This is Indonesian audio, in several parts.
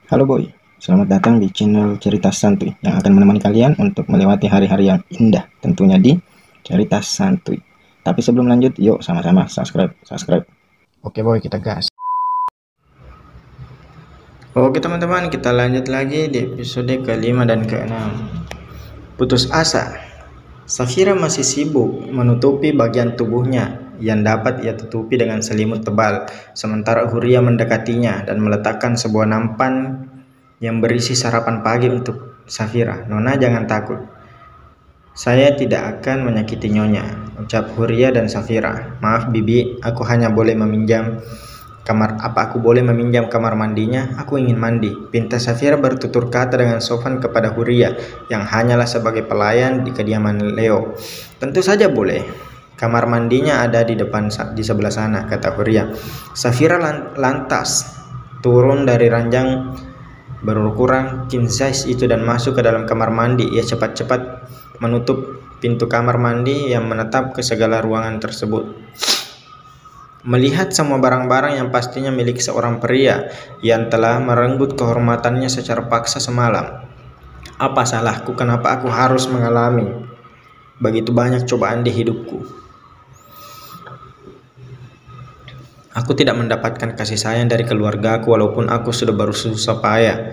Halo boy, selamat datang di channel Cerita Santuy yang akan menemani kalian untuk melewati hari-hari yang indah tentunya di Cerita Santuy. Tapi sebelum lanjut, yuk sama-sama subscribe. Oke boy, kita gas. Oke teman-teman, kita lanjut lagi di episode ke-5 dan ke-6. Putus asa. Safira masih sibuk menutupi bagian tubuhnya yang dapat ia tutupi dengan selimut tebal, sementara Huria mendekatinya dan meletakkan sebuah nampan yang berisi sarapan pagi untuk Safira. Nona jangan takut, saya tidak akan menyakiti Nyonya, ucap Huria dan Safira. Maaf Bibi, aku hanya boleh meminjam kamar. Apa aku boleh meminjam kamar mandinya? Aku ingin mandi, pinta Safira bertutur kata dengan sopan kepada Huria yang hanyalah sebagai pelayan di kediaman Leo. Tentu saja boleh. Kamar mandinya ada di depan, di sebelah sana, kata Huria. Safira lantas turun dari ranjang berukuran king size itu dan masuk ke dalam kamar mandi. Ia cepat-cepat menutup pintu kamar mandi yang menetap ke segala ruangan tersebut. Melihat semua barang-barang yang pastinya milik seorang pria yang telah merenggut kehormatannya secara paksa semalam. Apa salahku? Kenapa aku harus mengalami begitu banyak cobaan di hidupku? Aku tidak mendapatkan kasih sayang dari keluargaku walaupun aku sudah berusaha payah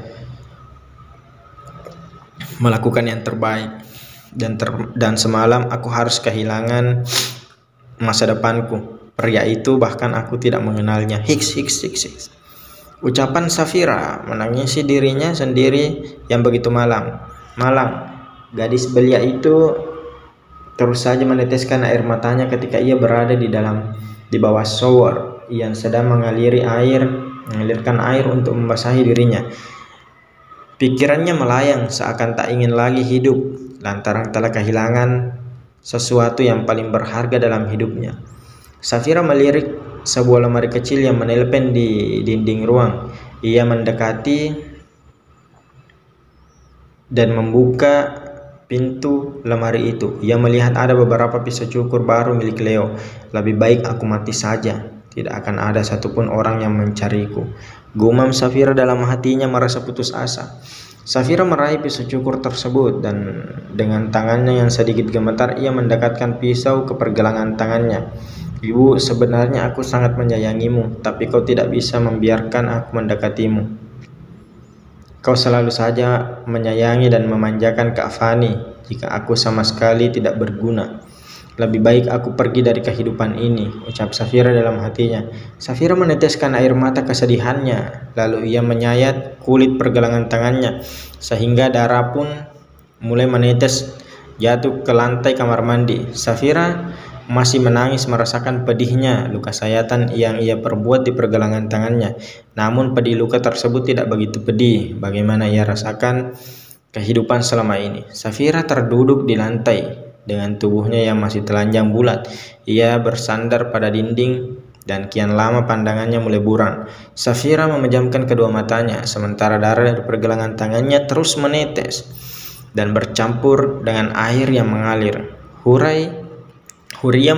melakukan yang terbaik. Dan semalam aku harus kehilangan masa depanku. Pria itu bahkan aku tidak mengenalnya. Hiks. Ucapan Safira menangisi dirinya sendiri yang begitu malang. Gadis belia itu terus saja meneteskan air matanya ketika ia berada di bawah shower yang sedang mengalirkan air untuk membasahi dirinya. Pikirannya melayang seakan tak ingin lagi hidup lantaran telah kehilangan sesuatu yang paling berharga dalam hidupnya. Safira melirik sebuah lemari kecil yang menempel di dinding ruang. Ia mendekati dan membuka pintu lemari itu. Ia melihat ada beberapa pisau cukur baru milik Leo. Lebih baik aku mati saja. Tidak akan ada satupun orang yang mencariku, gumam Safira dalam hatinya merasa putus asa. Safira meraih pisau cukur tersebut dan dengan tangannya yang sedikit gemetar ia mendekatkan pisau ke pergelangan tangannya. Ibu, sebenarnya aku sangat menyayangimu, tapi kau tidak bisa membiarkan aku mendekatimu. Kau selalu saja menyayangi dan memanjakan Kak Fani jika aku sama sekali tidak berguna. Lebih baik aku pergi dari kehidupan ini, ucap Safira dalam hatinya. Safira meneteskan air mata kesedihannya, lalu ia menyayat kulit pergelangan tangannya, sehingga darah pun mulai menetes jatuh ke lantai kamar mandi. Safira masih menangis merasakan pedihnya luka sayatan yang ia perbuat di pergelangan tangannya. Namun pedih luka tersebut tidak begitu pedih bagaimana ia rasakan kehidupan selama ini. Safira terduduk di lantai dengan tubuhnya yang masih telanjang bulat. Ia bersandar pada dinding dan kian lama pandangannya mulai buram. Safira memejamkan kedua matanya sementara darah dari pergelangan tangannya terus menetes dan bercampur dengan air yang mengalir. Huria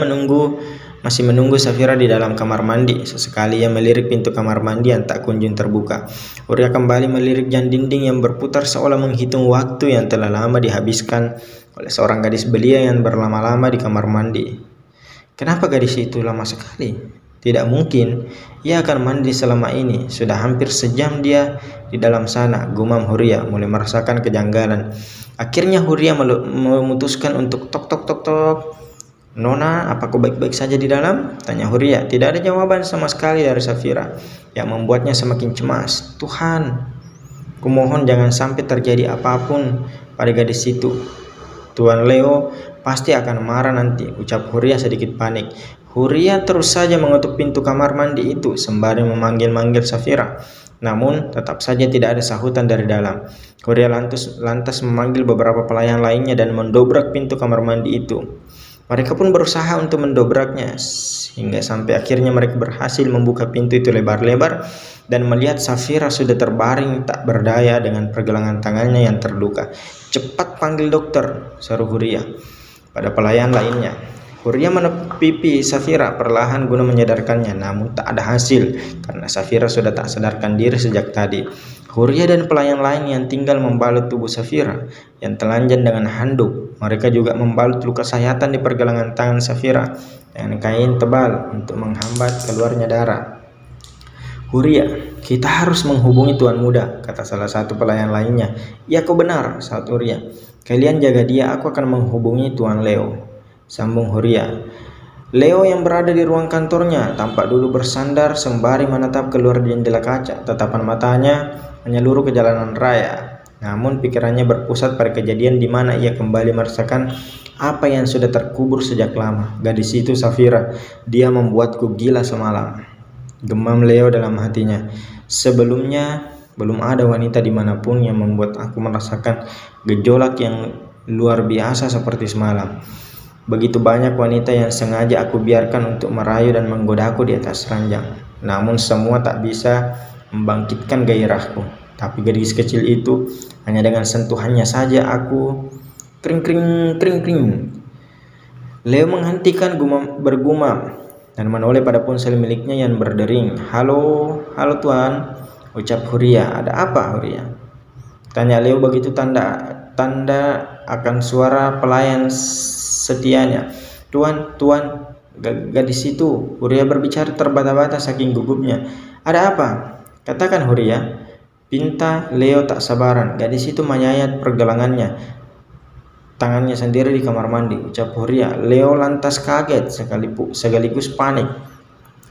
masih menunggu Safira di dalam kamar mandi. Sesekali ia melirik pintu kamar mandi yang tak kunjung terbuka. Huria kembali melirik jam dinding yang berputar seolah menghitung waktu yang telah lama dihabiskan oleh seorang gadis belia yang berlama-lama di kamar mandi. Kenapa gadis itu lama sekali? Tidak mungkin ia akan mandi selama ini. Sudah hampir sejam dia di dalam sana, gumam Huria mulai merasakan kejanggalan. Akhirnya Huria memutuskan untuk tok. Nona, apa kau baik-baik saja di dalam? Tanya Huria. Tidak ada jawaban sama sekali dari Safira yang membuatnya semakin cemas. Tuhan, kumohon jangan sampai terjadi apapun pada gadis itu. Tuan Leo pasti akan marah nanti, ucap Huria sedikit panik. Huria terus saja mengetuk pintu kamar mandi itu sembari memanggil-manggil Safira. Namun tetap saja tidak ada sahutan dari dalam. Huria lantas memanggil beberapa pelayan lainnya dan mendobrak pintu kamar mandi itu. Mereka pun berusaha untuk mendobraknya hingga sampai akhirnya mereka berhasil membuka pintu itu lebar-lebar dan melihat Safira sudah terbaring tak berdaya dengan pergelangan tangannya yang terluka. Cepat panggil dokter, seru Huria pada pelayan lainnya. Huria menepuk pipi Safira perlahan guna menyadarkannya, namun tak ada hasil karena Safira sudah tak sadarkan diri sejak tadi. Huria dan pelayan lain yang tinggal membalut tubuh Safira yang telanjang dengan handuk. Mereka juga membalut luka sayatan di pergelangan tangan Safira dengan kain tebal untuk menghambat keluarnya darah. Huria, kita harus menghubungi Tuan Muda, kata salah satu pelayan lainnya. Ya, kau benar, sahut Huria. Kalian jaga dia, aku akan menghubungi Tuan Leo, sambung Huria. Leo yang berada di ruang kantornya tampak duduk bersandar sembari menatap keluar jendela kaca. Tatapan matanya menyeluruh ke jalanan raya. Namun pikirannya berpusat pada kejadian di mana ia kembali merasakan apa yang sudah terkubur sejak lama. Gadis itu Safira, dia membuatku gila semalam. Gemam Leo dalam hatinya. Sebelumnya belum ada wanita dimanapun yang membuat aku merasakan gejolak yang luar biasa seperti semalam. Begitu banyak wanita yang sengaja aku biarkan untuk merayu dan menggodaku di atas ranjang. Namun semua tak bisa membangkitkan gairahku. Tapi gadis kecil itu, hanya dengan sentuhannya saja aku kring kring kring kring. Leo menghentikan bergumam dan menoleh pada ponsel miliknya yang berdering. Halo Tuan, ucap Huria. Ada apa, Huria? Tanya Leo begitu tanda akan suara pelayan setianya. Tuan, gadis itu, Huria berbicara terbata-bata saking gugupnya. Ada apa? Katakan, Huria, pinta Leo tak sabaran. Gadis itu menyayat pergelangannya, tangannya sendiri di kamar mandi, ucap Huria. Leo lantas kaget sekaligus panik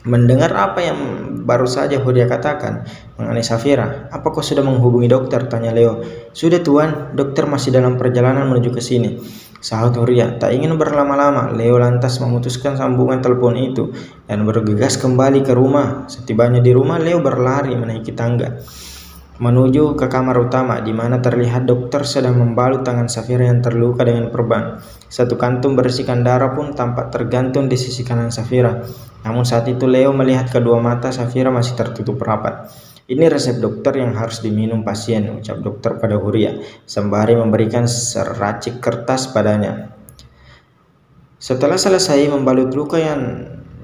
mendengar apa yang baru saja Huria katakan mengenai Safira. Apa kau sudah menghubungi dokter? Tanya Leo. Sudah Tuan, dokter masih dalam perjalanan menuju ke sini, sahut Huria. Tak ingin berlama-lama, Leo lantas memutuskan sambungan telepon itu dan bergegas kembali ke rumah. Setibanya di rumah, Leo berlari menaiki tangga menuju ke kamar utama di mana terlihat dokter sedang membalut tangan Safira yang terluka dengan perban. Satu kantung berisikan darah pun tampak tergantung di sisi kanan Safira. Namun saat itu Leo melihat kedua mata Safira masih tertutup rapat. Ini resep dokter yang harus diminum pasien, ucap dokter pada Huria sembari memberikan seracik kertas padanya. Setelah selesai membalut luka yang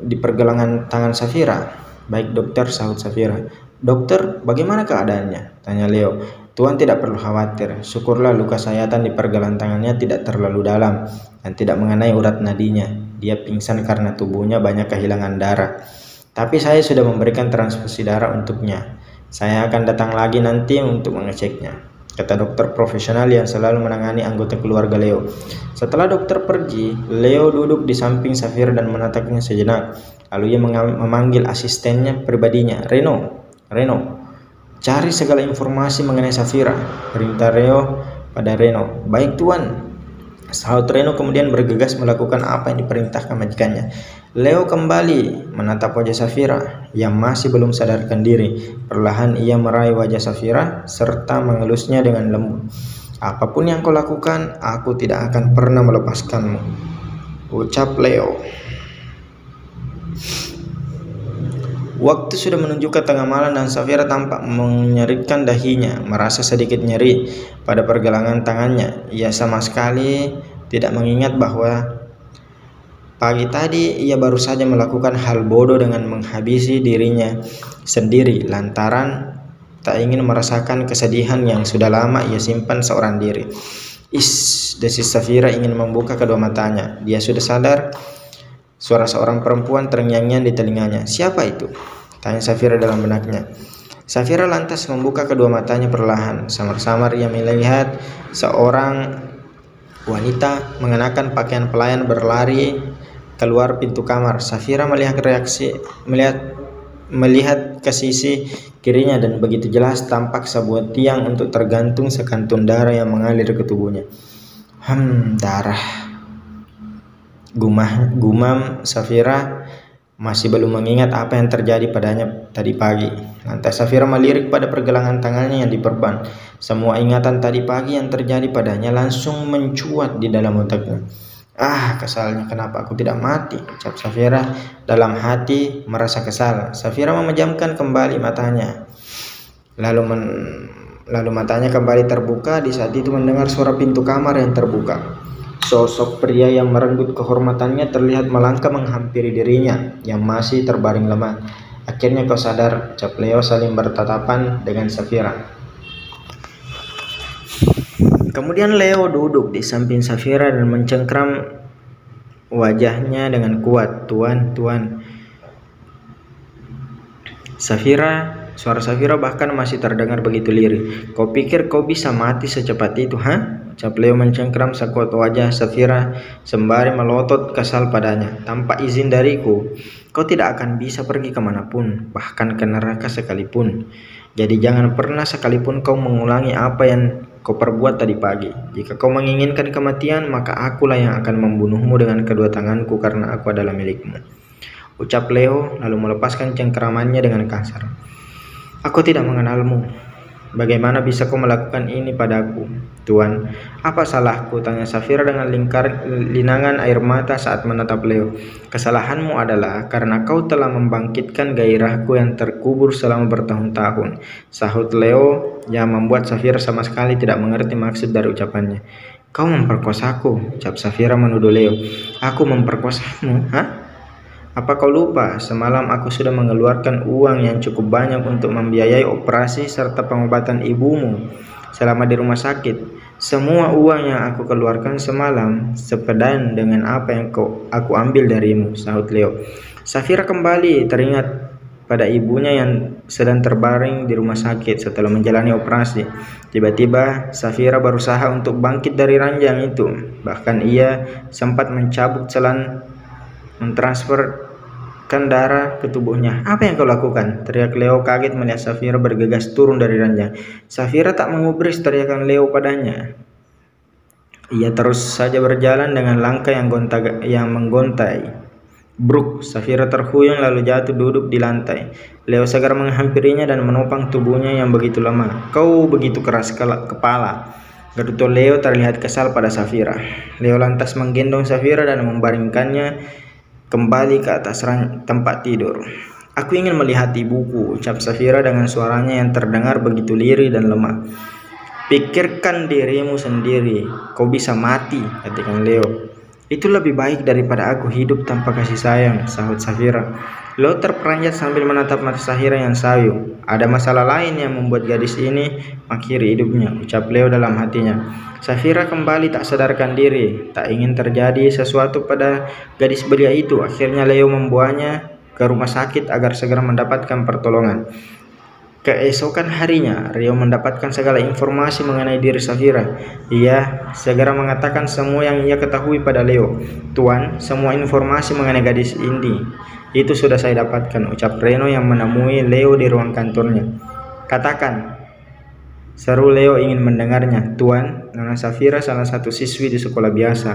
di pergelangan tangan Safira, baik dokter, sahut Safira. Dokter, bagaimana keadaannya? Tanya Leo. Tuan tidak perlu khawatir. Syukurlah luka sayatan di pergelangan tangannya tidak terlalu dalam dan tidak mengenai urat nadinya. Dia pingsan karena tubuhnya banyak kehilangan darah. Tapi saya sudah memberikan transfusi darah untuknya. Saya akan datang lagi nanti untuk mengeceknya, kata dokter profesional yang selalu menangani anggota keluarga Leo. Setelah dokter pergi, Leo duduk di samping Safira dan menatapnya sejenak. Lalu ia memanggil asistennya pribadinya, Reno, cari segala informasi mengenai Safira, perintah Leo pada Reno. Baik Tuan, sahut Reno kemudian bergegas melakukan apa yang diperintahkan majikannya. Leo kembali menatap wajah Safira yang masih belum sadarkan diri. Perlahan ia meraih wajah Safira serta mengelusnya dengan lembut. Apapun yang kau lakukan, aku tidak akan pernah melepaskanmu, ucap Leo. Waktu sudah menunjukkan tengah malam dan Safira tampak menyeritkan dahinya, merasa sedikit nyeri pada pergelangan tangannya. Ia sama sekali tidak mengingat bahwa pagi tadi ia baru saja melakukan hal bodoh dengan menghabisi dirinya sendiri lantaran tak ingin merasakan kesedihan yang sudah lama ia simpan seorang diri. Desis Safira ingin membuka kedua matanya. Dia sudah sadar. Suara seorang perempuan terngiang-ngiang di telinganya. Siapa itu? Tanya Safira dalam benaknya. Safira lantas membuka kedua matanya perlahan. Samar-samar ia melihat seorang wanita mengenakan pakaian pelayan berlari keluar pintu kamar. Safira melihat ke sisi kirinya dan begitu jelas tampak sebuah tiang untuk tergantung sekantung darah yang mengalir ke tubuhnya. Darah. Gumam Safira masih belum mengingat apa yang terjadi padanya tadi pagi. Lantas Safira melirik pada pergelangan tangannya yang diperban. Semua ingatan tadi pagi yang terjadi padanya langsung mencuat di dalam otaknya. Kesalnya kenapa aku tidak mati, ucap Safira dalam hati merasa kesal. Safira memejamkan kembali matanya. Lalu matanya kembali terbuka. Di saat itu mendengar suara pintu kamar yang terbuka. Sosok pria yang merenggut kehormatannya terlihat melangkah menghampiri dirinya yang masih terbaring lemah. Akhirnya kau sadar, ucap Leo saling bertatapan dengan Safira. Kemudian Leo duduk di samping Safira dan mencengkram wajahnya dengan kuat. Tuan. Suara Safira bahkan masih terdengar begitu lirih. Kau pikir kau bisa mati secepat itu, ha? Ucap Leo mencengkram sekuat wajah Safira sembari melotot kesal padanya. Tanpa izin dariku, kau tidak akan bisa pergi kemanapun, bahkan ke neraka sekalipun. Jadi jangan pernah sekalipun kau mengulangi apa yang kau perbuat tadi pagi. Jika kau menginginkan kematian, maka akulah yang akan membunuhmu dengan kedua tanganku karena aku adalah milikmu. Ucap Leo lalu melepaskan cengkeramannya dengan kasar. Aku tidak mengenalmu. Bagaimana bisa kau melakukan ini padaku, Tuan? Apa salahku? Tanya Safira dengan linangan air mata saat menatap Leo. Kesalahanmu adalah karena kau telah membangkitkan gairahku yang terkubur selama bertahun-tahun, sahut Leo yang membuat Safira sama sekali tidak mengerti maksud dari ucapannya. Kau memperkosaku, ucap Safira menuduh Leo. Aku memperkosamu, ha? Apa kau lupa, semalam aku sudah mengeluarkan uang yang cukup banyak untuk membiayai operasi serta pengobatan ibumu selama di rumah sakit. Semua uang yang aku keluarkan semalam sepadan dengan apa yang aku ambil darimu, sahut Leo. Safira kembali teringat pada ibunya yang sedang terbaring di rumah sakit setelah menjalani operasi. Tiba-tiba Safira berusaha untuk bangkit dari ranjang itu. Bahkan ia sempat mencabut selang mentransferkan darah ke tubuhnya. Apa yang kau lakukan? Teriak Leo kaget melihat Safira bergegas turun dari ranjang. Safira tak mengubris teriakan Leo padanya. Ia terus saja berjalan dengan langkah yang menggontai. Bruk, Safira terhuyung lalu jatuh duduk di lantai. Leo segera menghampirinya dan menopang tubuhnya yang begitu lemah. Kau begitu keras kepala. Gerutu Leo terlihat kesal pada Safira. Leo lantas menggendong Safira dan membaringkannya kembali ke atas tempat tidur. Aku ingin melihat ibuku, ucap Safira dengan suaranya yang terdengar begitu lirih dan lemah. Pikirkan dirimu sendiri, kau bisa mati, katakan Leo. Itu lebih baik daripada aku hidup tanpa kasih sayang, sahut Safira. Leo terperanjat sambil menatap mata Safira yang sayu. Ada masalah lain yang membuat gadis ini mengakhiri hidupnya, ucap Leo dalam hatinya. Safira kembali tak sadarkan diri, tak ingin terjadi sesuatu pada gadis belia itu. Akhirnya Leo membawanya ke rumah sakit agar segera mendapatkan pertolongan. Keesokan harinya, Leo mendapatkan segala informasi mengenai diri Safira. Ia segera mengatakan semua yang ia ketahui pada Leo. Tuan, semua informasi mengenai gadis ini itu sudah saya dapatkan, ucap Reno yang menemui Leo di ruang kantornya. Katakan, seru Leo ingin mendengarnya. Tuan, Nona Safira salah satu siswi di sekolah biasa.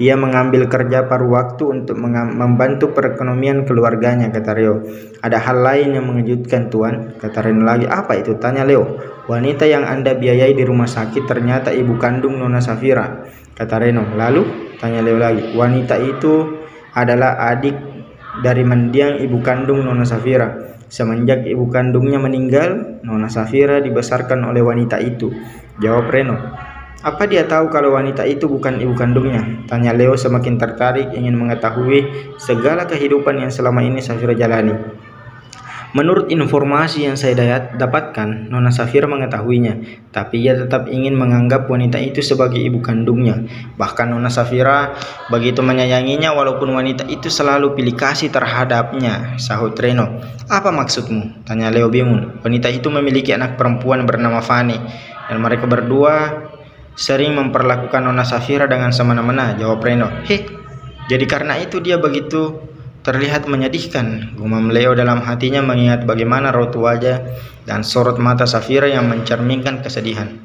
Ia mengambil kerja paruh waktu untuk membantu perekonomian keluarganya, kata Leo. Ada hal lain yang mengejutkan, Tuan, kata Reno lagi. Apa itu? Tanya Leo. Wanita yang Anda biayai di rumah sakit ternyata ibu kandung Nona Safira, kata Reno. Lalu? Tanya Leo lagi. Wanita itu adalah adik dari mendiang ibu kandung Nona Safira. Semenjak ibu kandungnya meninggal, Nona Safira dibesarkan oleh wanita itu, jawab Reno. Apa dia tahu kalau wanita itu bukan ibu kandungnya? Tanya Leo semakin tertarik ingin mengetahui segala kehidupan yang selama ini Safira jalani. Menurut informasi yang saya dapatkan, Nona Safira mengetahuinya, tapi ia tetap ingin menganggap wanita itu sebagai ibu kandungnya. Bahkan Nona Safira begitu menyayanginya walaupun wanita itu selalu pilih kasih terhadapnya, sahut Reno. Apa maksudmu? Tanya Leo bingung. Wanita itu memiliki anak perempuan bernama Fanny, dan mereka berdua sering memperlakukan Nona Safira dengan semena-mena, jawab Reno. Jadi karena itu dia begitu terlihat menyedihkan, gumam Leo dalam hatinya mengingat bagaimana raut wajah dan sorot mata Safira yang mencerminkan kesedihan.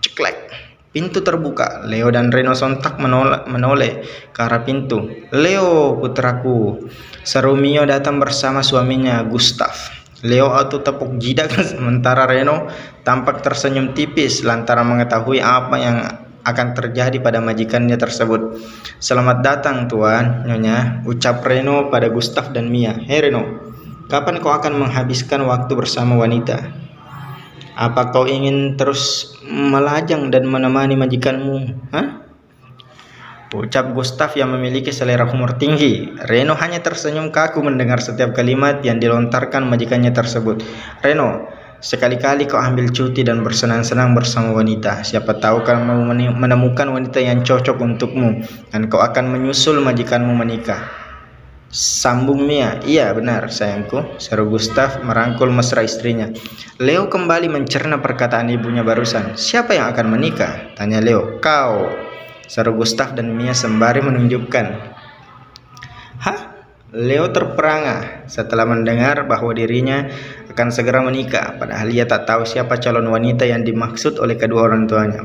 Ceklek, pintu terbuka. Leo dan Reno sontak menoleh ke arah pintu. Leo, putraku, seru Mio datang bersama suaminya, Gustav. Leo auto tepuk jidat sementara Reno tampak tersenyum tipis lantaran mengetahui apa yang akan terjadi pada majikannya tersebut. Selamat datang Tuan, Nyonya, ucap Reno pada Gustav dan Mia. Hei Reno, kapan kau akan menghabiskan waktu bersama wanita? Apa kau ingin terus melajang dan menemani majikanmu? ucap Gustaf yang memiliki selera humor tinggi. Reno hanya tersenyum kaku mendengar setiap kalimat yang dilontarkan majikannya tersebut. Reno, sekali-kali kau ambil cuti dan bersenang-senang bersama wanita. Siapa tahu kau mau menemukan wanita yang cocok untukmu dan kau akan menyusul majikanmu menikah. Sambung Mia. Iya benar sayangku, seru Gustaf merangkul mesra istrinya. Leo kembali mencerna perkataan ibunya barusan. Siapa yang akan menikah? Tanya Leo. Kau, seru Gustaf dan Mia sembari menunjukkan. Hah? Leo terperangah setelah mendengar bahwa dirinya akan segera menikah, padahal ia tak tahu siapa calon wanita yang dimaksud oleh kedua orang tuanya.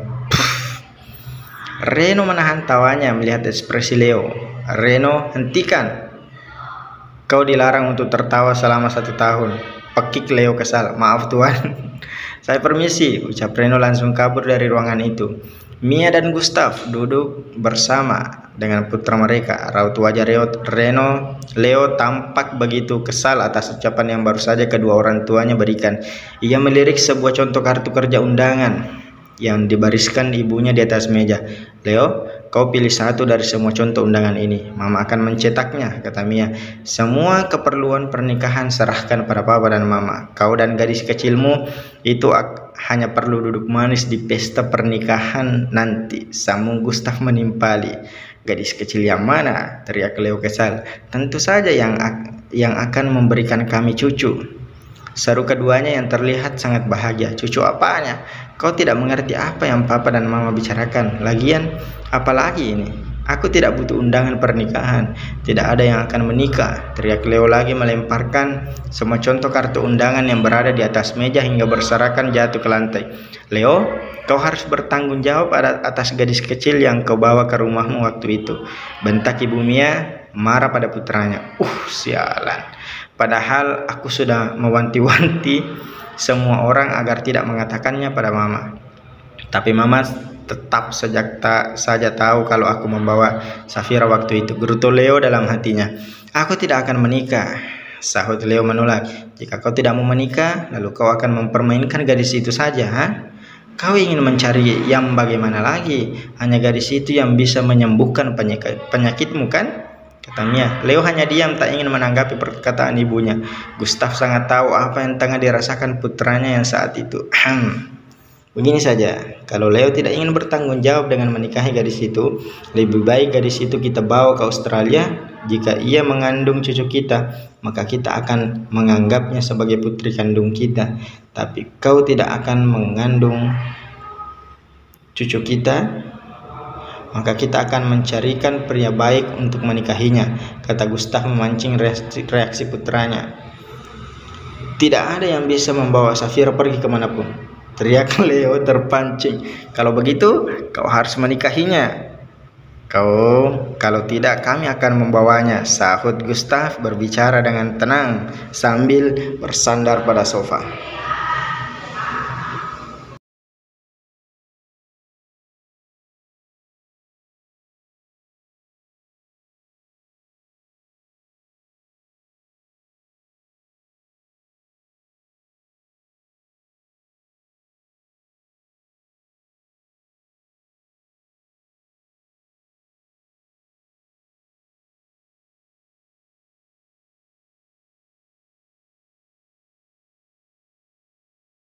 Reno menahan tawanya melihat ekspresi Leo. Reno, hentikan. Kau dilarang untuk tertawa selama 1 tahun. Pekik Leo kesal. Maaf tuan. Saya permisi, ucap Reno langsung kabur dari ruangan itu. Mia dan Gustaf duduk bersama dengan putra mereka. Raut wajah Leo tampak begitu kesal atas ucapan yang baru saja kedua orang tuanya berikan. Ia melirik sebuah contoh kartu kerja undangan yang dibariskan ibunya di atas meja. Leo, kau pilih satu dari semua contoh undangan ini. Mama akan mencetaknya, kata Mia. Semua keperluan pernikahan serahkan pada papa dan mama. Kau dan gadis kecilmu itu hanya perlu duduk manis di pesta pernikahan nanti. Sambung Gustaf menimpali. Gadis kecil yang mana? Teriak Leo kesal. Tentu saja yang akan memberikan kami cucu. Seru keduanya yang terlihat sangat bahagia. Cucu apanya? Kau tidak mengerti apa yang papa dan mama bicarakan. Lagian, apalagi ini? Aku tidak butuh undangan pernikahan. Tidak ada yang akan menikah. Teriak Leo lagi melemparkan semua contoh kartu undangan yang berada di atas meja hingga berserakan jatuh ke lantai. Leo, kau harus bertanggung jawab atas gadis kecil yang kau bawa ke rumahmu waktu itu. Bentak Ibu Mia marah pada putranya. Sialan. Padahal aku sudah mewanti-wanti semua orang agar tidak mengatakannya pada mama. Tapi mama tetap saja tahu kalau aku membawa Safira waktu itu. Gerutu Leo dalam hatinya. Aku tidak akan menikah, sahut Leo menolak. Jika kau tidak mau menikah, lalu kau akan mempermainkan gadis itu saja, ha? Kau ingin mencari yang bagaimana lagi? Hanya gadis itu yang bisa menyembuhkan penyakitmu kan? Kata Mia. Leo hanya diam, tak ingin menanggapi perkataan ibunya. Gustaf sangat tahu apa yang tengah dirasakan putranya yang saat itu. Begini saja, kalau Leo tidak ingin bertanggung jawab dengan menikahi gadis itu, lebih baik gadis itu kita bawa ke Australia. Jika ia mengandung cucu kita, maka kita akan menganggapnya sebagai putri kandung kita. Tapi kau tidak akan mengandung cucu kita, maka kita akan mencarikan pria baik untuk menikahinya, kata Gustaf memancing reaksi putranya. Tidak ada yang bisa membawa Safira pergi kemanapun, teriak Leo terpancing. Kalau begitu, kau harus menikahinya. Kalau tidak kami akan membawanya, sahut Gustaf berbicara dengan tenang sambil bersandar pada sofa.